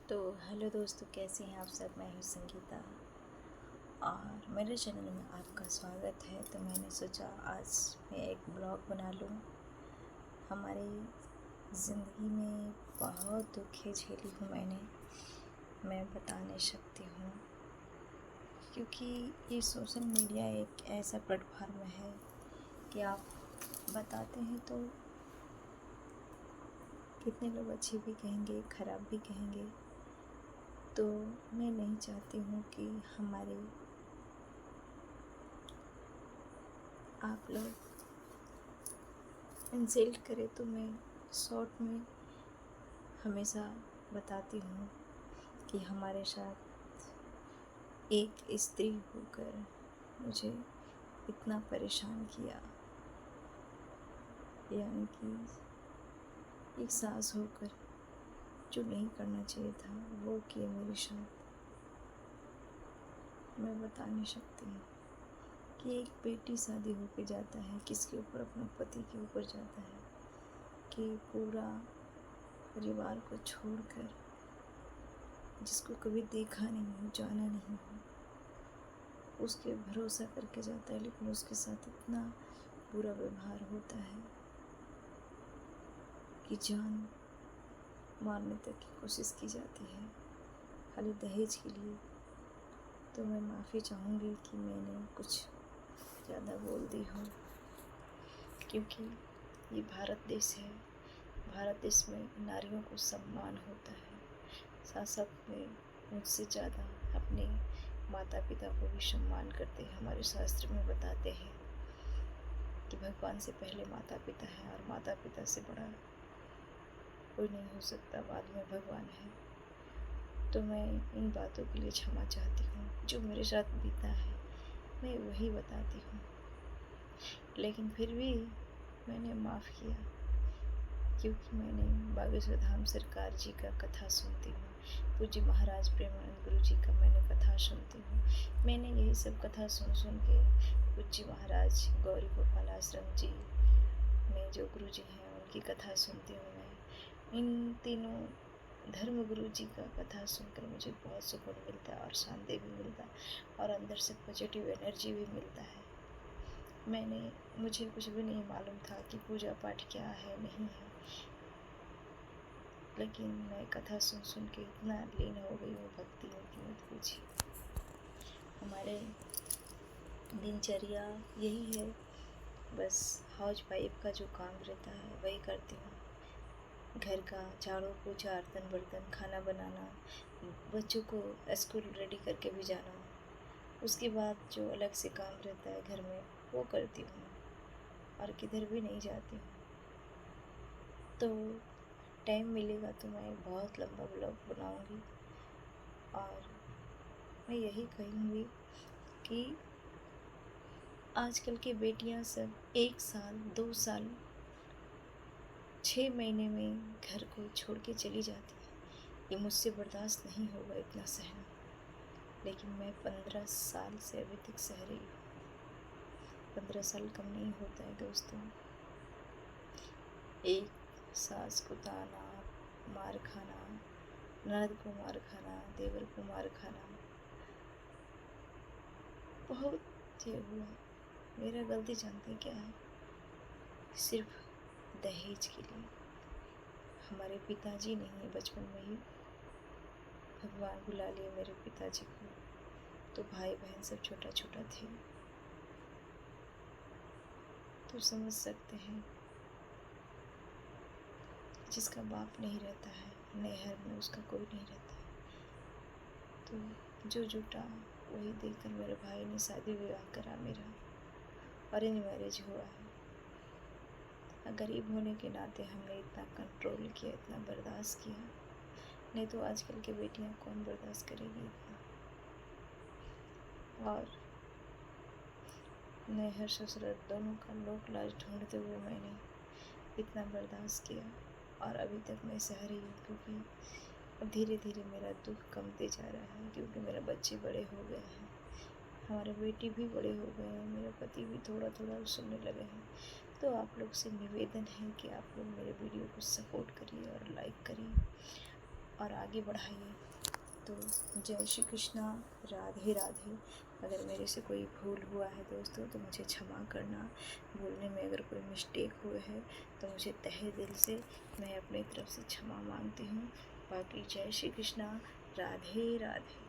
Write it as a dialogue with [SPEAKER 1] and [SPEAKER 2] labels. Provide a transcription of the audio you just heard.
[SPEAKER 1] तो हेलो दोस्तों, कैसे हैं आप सब। मैं हूँ संगीता और मेरे चैनल में आपका स्वागत है। तो मैंने सोचा आज मैं एक ब्लॉग बना लूँ। हमारी ज़िंदगी में बहुत दुखें झेली हूँ मैं बता नहीं सकती हूँ, क्योंकि ये सोशल मीडिया एक ऐसा प्लेटफॉर्म है कि आप बताते हैं तो कितने लोग अच्छे भी कहेंगे, ख़राब भी कहेंगे। तो मैं नहीं चाहती हूँ कि हमारे आप लोग इंसल्ट करें। तो मैं शॉर्ट में हमेशा बताती हूँ कि हमारे साथ एक स्त्री होकर मुझे इतना परेशान किया, यानी कि एक सास होकर जो नहीं करना चाहिए था वो किए मेरे साथ। मैं बता नहीं सकती कि एक बेटी शादी होकर जाता है, किसके ऊपर, अपने पति के ऊपर जाता है, कि पूरा परिवार को छोड़कर, जिसको कभी देखा नहीं हो, जाना नहीं हो, उसके भरोसा करके जाता है, लेकिन उसके साथ इतना बुरा व्यवहार होता है कि जान मारने तक की कोशिश की जाती है खाली दहेज के लिए। तो मैं माफ़ी चाहूँगी कि मैंने कुछ ज़्यादा बोल दी हूँ, क्योंकि ये भारत देश है। भारत देश में नारियों को सम्मान होता है। साथ साथ में मुझसे ज़्यादा अपने माता पिता को भी सम्मान करते हैं। हमारे शास्त्र में बताते हैं कि भगवान से पहले माता पिता है और माता पिता से बड़ा कोई नहीं हो सकता, बाद में भगवान है। तो मैं इन बातों के लिए क्षमा चाहती हूँ। जो मेरे साथ बीता है मैं वही बताती हूँ, लेकिन फिर भी मैंने माफ़ किया, क्योंकि मैंने बागेश्वर धाम सरकार जी का कथा सुनती हूँ। पूज्य महाराज प्रेमानंद गुरु जी का मैंने कथा सुनती हूँ। मैंने यही सब कथा सुन के पूज्य महाराज गौरी गोपाल आश्रम जी में जो गुरु जी हैं उनकी कथा सुनती हूँ। मैं इन तीनों धर्म गुरु जी का कथा सुनकर मुझे बहुत सुकून मिलता है और शांति भी मिलता है और अंदर से पॉजिटिव एनर्जी भी मिलता है। मुझे कुछ भी नहीं मालूम था कि पूजा पाठ क्या है, नहीं है, लेकिन मैं कथा सुन के इतना लीन हो गई हूँ भक्ति में कि मत पूछिए। हमारे दिनचर्या यही है, बस हाउस वाइफ का जो काम रहता है वही करती हूँ। घर का झाड़ू पोछा, बर्तन बर्तन, खाना बनाना, बच्चों को स्कूल रेडी करके भी जाना, उसके बाद जो अलग से काम रहता है घर में वो करती हूँ और किधर भी नहीं जाती हूँ। तो टाइम मिलेगा तो मैं बहुत लंबा ब्लॉग बनाऊँगी और मैं यही कहूँगी कि आजकल की बेटियां सब 1 साल 2 साल 6 महीने में घर को छोड़ के चली जाती हैं। ये मुझसे बर्दाश्त नहीं होगा इतना सहना, लेकिन मैं 15 साल से अभी तक सह रही हूँ। 15 साल कम नहीं होता है दोस्तों। एक सास को ताना, मार खाना, ननद को मार खाना, देवर को मार खाना, बहुत ये हुआ। मेरा गलती जानते क्या है? सिर्फ दहेज के लिए। हमारे पिताजी नहीं है, बचपन में ही भगवान बुला लिए मेरे पिताजी को, तो भाई बहन सब छोटा छोटा थे। तो समझ सकते हैं, जिसका बाप नहीं रहता है नैहर में, उसका कोई नहीं रहता है। तो जो जुटा वही देकर मेरे भाई ने शादी विवाह करा। मेरा अरेंज मैरिज हुआ है। गरीब होने के नाते हमने इतना कंट्रोल किया, इतना बर्दाश्त किया, नहीं तो आजकल की बेटियां कौन बर्दाश्त करेगी इतना। और नैहर ससुराल दोनों का लोक लाज ढूंढते हुए मैंने इतना बर्दाश्त किया और अभी तक मैं सह रही हूँ, क्योंकि अब धीरे धीरे मेरा दुख कमते जा रहा है, क्योंकि मेरे बच्चे बड़े हो गए हैं, हमारे बेटी भी बड़े हो गए हैं, मेरे पति भी थोड़ा थोड़ा सुनने लगे हैं। तो आप लोग से निवेदन है कि आप लोग मेरे वीडियो को सपोर्ट करिए और लाइक करिए और आगे बढ़ाइए। तो जय श्री कृष्णा, राधे राधे। अगर मेरे से कोई भूल हुआ है दोस्तों तो मुझे क्षमा करना। बोलने में अगर कोई मिस्टेक हुए है तो मुझे तहे दिल से मैं अपनी तरफ से क्षमा मांगती हूँ। बाकी जय श्री कृष्णा, राधे राधे।